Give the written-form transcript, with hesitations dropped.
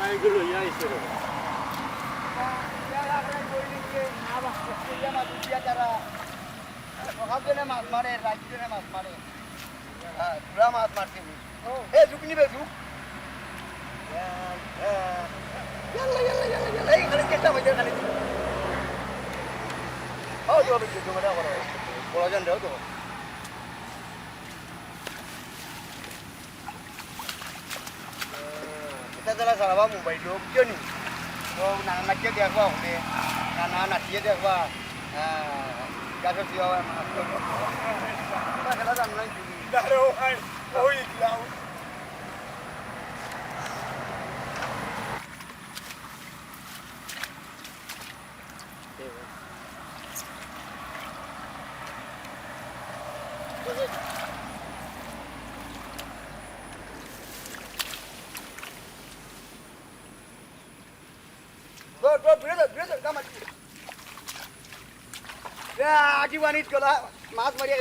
এগুলো ইয়াই ছিল মাছ মারে রাজ্যে মাছ মারে পুরা মাছ মারছে এ ঝুঁক নিবে ঝুঁক এইখানে চেষ্টা হয়েছে খালি প্রয়োজন দেও তো তারা সারাবা মোবাইল কিয় নি নাচিয়ে দেখবা হলে না নাচিয়ে দেখবা গাছের দিওয়া খেলা জান নাই आजी वाणी केला मास मारिया